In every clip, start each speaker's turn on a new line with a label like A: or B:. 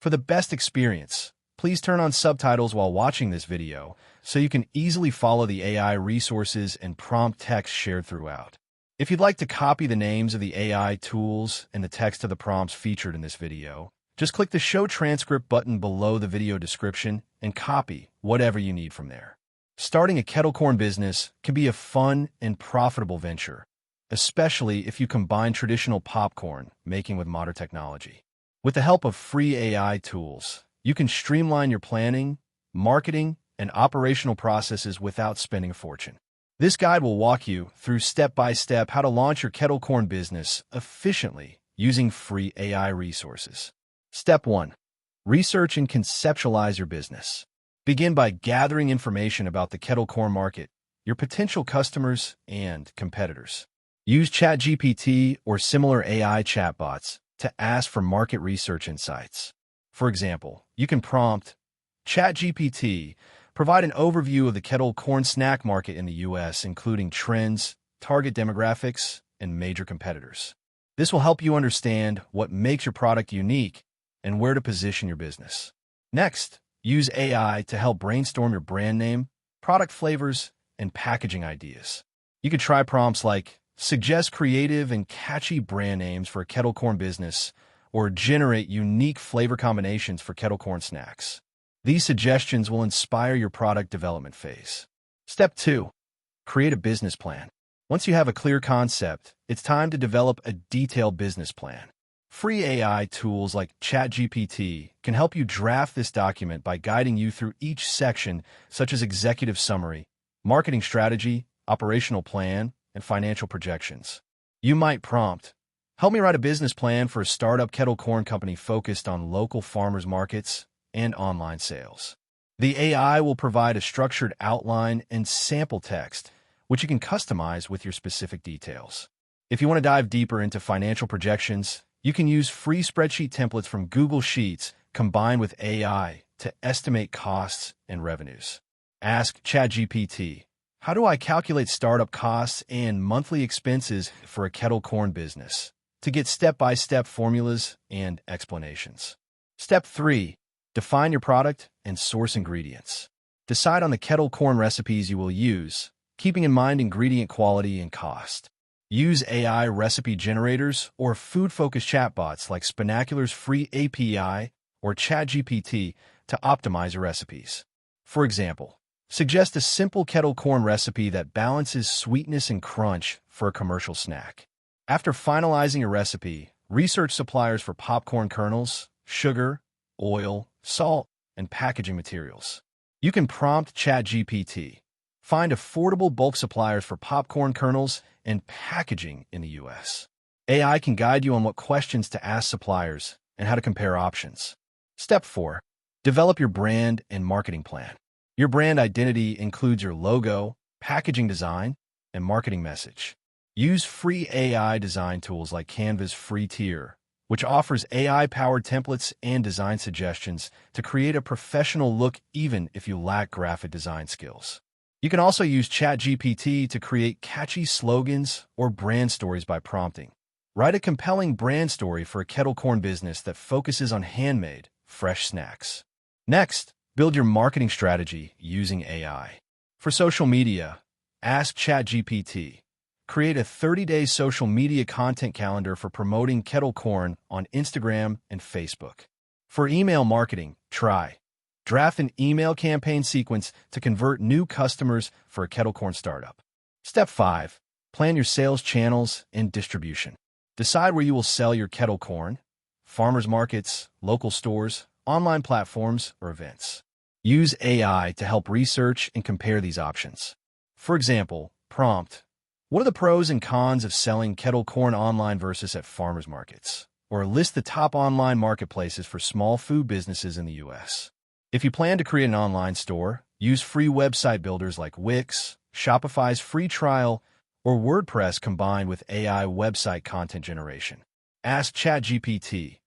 A: For the best experience, please turn on subtitles while watching this video so you can easily follow the AI resources and prompt text shared throughout. If you'd like to copy the names of the AI tools and the text of the prompts featured in this video, just click the Show Transcript button below the video description and copy whatever you need from there. Starting a kettle corn business can be a fun and profitable venture, especially if you combine traditional popcorn making with modern technology. With the help of free AI tools, you can streamline your planning, marketing, and operational processes without spending a fortune. This guide will walk you through step-by-step how to launch your kettle corn business efficiently using free AI resources. Step 1. Research and conceptualize your business. Begin by gathering information about the kettle corn market, your potential customers, and competitors. Use ChatGPT or similar AI chatbots to ask for market research insights. For example, you can prompt ChatGPT, provide an overview of the kettle corn snack market in the U.S., including trends, target demographics, and major competitors. This will help you understand what makes your product unique and where to position your business. Next, use AI to help brainstorm your brand name, product flavors, and packaging ideas. You could try prompts like, suggest creative and catchy brand names for a kettle corn business, or generate unique flavor combinations for kettle corn snacks. These suggestions will inspire your product development phase. Step 2. Create a business plan. Once you have a clear concept, it's time to develop a detailed business plan. Free AI tools like ChatGPT can help you draft this document by guiding you through each section, such as executive summary, marketing strategy, operational plan, and financial projections. You might prompt, help me write a business plan for a startup kettle corn company focused on local farmers markets and online sales. The AI will provide a structured outline and sample text, which you can customize with your specific details. If you want to dive deeper into financial projections, you can use free spreadsheet templates from Google Sheets combined with AI to estimate costs and revenues. Ask ChatGPT, how do I calculate startup costs and monthly expenses for a kettle corn business, to get step-by-step formulas and explanations. Step 3. Define your product and source ingredients. Decide on the kettle corn recipes you will use, keeping in mind ingredient quality and cost. Use AI recipe generators or food-focused chatbots like Spinacular's free API or ChatGPT to optimize your recipes. For example, suggest a simple kettle corn recipe that balances sweetness and crunch for a commercial snack. After finalizing your recipe, research suppliers for popcorn kernels, sugar, oil, salt, and packaging materials. You can prompt ChatGPT, find affordable bulk suppliers for popcorn kernels and packaging in the U.S. AI can guide you on what questions to ask suppliers and how to compare options. Step 4. Develop your brand and marketing plan. Your brand identity includes your logo, packaging design, and marketing message. Use free AI design tools like Canva's free tier, which offers AI-powered templates and design suggestions to create a professional look even if you lack graphic design skills. You can also use ChatGPT to create catchy slogans or brand stories by prompting. Write a compelling brand story for a kettle corn business that focuses on handmade, fresh snacks. Next, build your marketing strategy using AI. For social media, ask ChatGPT. Create a 30-day social media content calendar for promoting kettle corn on Instagram and Facebook. For email marketing, try. Draft an email campaign sequence to convert new customers for a kettle corn startup. Step 5. Plan your sales channels and distribution. Decide where you will sell your kettle corn: farmers markets, local stores, online platforms, or events. Use AI to help research and compare these options. For example, prompt, what are the pros and cons of selling kettle corn online versus at farmers markets? Or list the top online marketplaces for small food businesses in the U.S. If you plan to create an online store, use free website builders like Wix, Shopify's free trial, or WordPress combined with AI website content generation. Ask ChatGPT,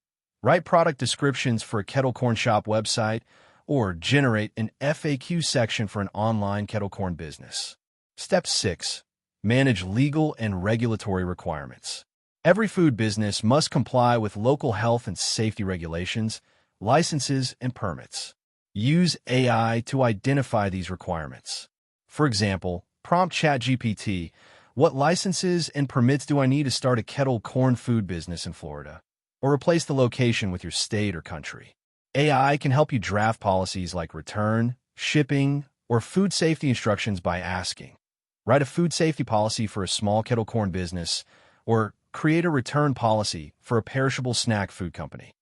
A: write product descriptions for a kettle corn shop website, or generate an FAQ section for an online kettle corn business. Step 6. Manage legal and regulatory requirements. Every food business must comply with local health and safety regulations, licenses, and permits. Use AI to identify these requirements. For example, prompt ChatGPT, "What licenses and permits do I need to start a Kettle corn food business in Florida?" Or replace the location with your state or country. AI can help you draft policies like return, shipping, or food safety instructions by asking, "Write a food safety policy for a small kettle corn business," or "Create a return policy for a perishable snack food company."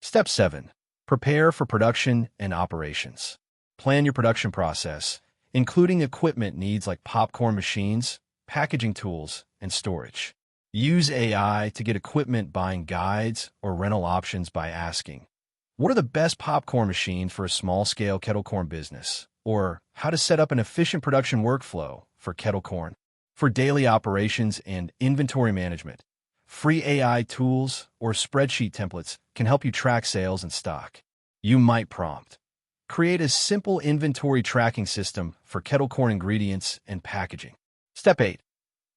A: Step 7. Prepare for production and operations. Plan your production process, including equipment needs like popcorn machines, packaging tools, and storage. Use AI to get equipment buying guides or rental options by asking, "What are the best popcorn machines for a small-scale kettle corn business?" Or "How to set up an efficient production workflow for kettle corn." For daily operations and inventory management, free AI tools or spreadsheet templates can help you track sales and stock. You might prompt, "Create a simple inventory tracking system for kettle corn ingredients and packaging." Step 8.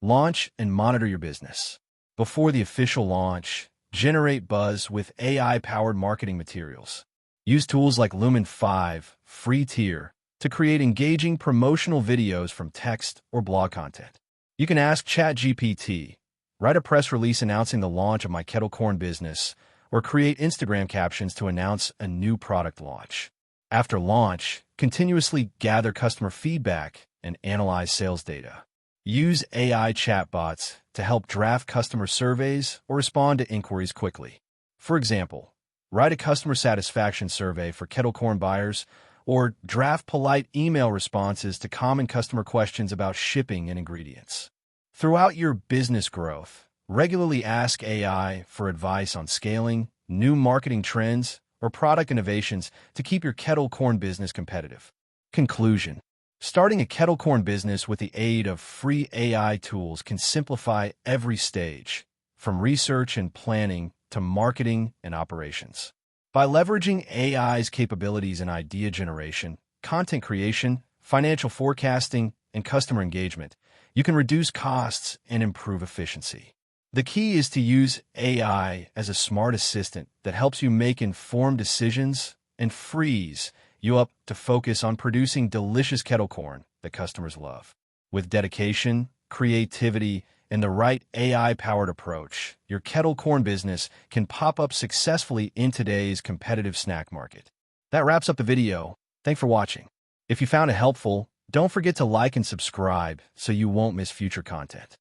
A: Launch and monitor your business. Before the official launch, generate buzz with AI-powered marketing materials. Use tools like Lumen 5 free tier to create engaging promotional videos from text or blog content. You can ask ChatGPT, "Write a press release announcing the launch of my kettle corn business," or create Instagram captions to announce a new product launch. After launch, continuously gather customer feedback and analyze sales data. Use AI chatbots to help draft customer surveys or respond to inquiries quickly. For example, write a customer satisfaction survey for kettle corn buyers, or draft polite email responses to common customer questions about shipping and ingredients. Throughout your business growth, regularly ask AI for advice on scaling, new marketing trends, or product innovations to keep your kettle corn business competitive. Conclusion. Starting a kettle corn business with the aid of free AI tools can simplify every stage, from research and planning to marketing and operations. By leveraging AI's capabilities in idea generation, content creation, financial forecasting, and customer engagement, you can reduce costs and improve efficiency. The key is to use AI as a smart assistant that helps you make informed decisions and frees you up to focus on producing delicious kettle corn that customers love. With dedication, creativity, and the right AI-powered approach, your kettle corn business can pop up successfully in today's competitive snack market. That wraps up the video. Thanks for watching. If you found it helpful, don't forget to like and subscribe so you won't miss future content.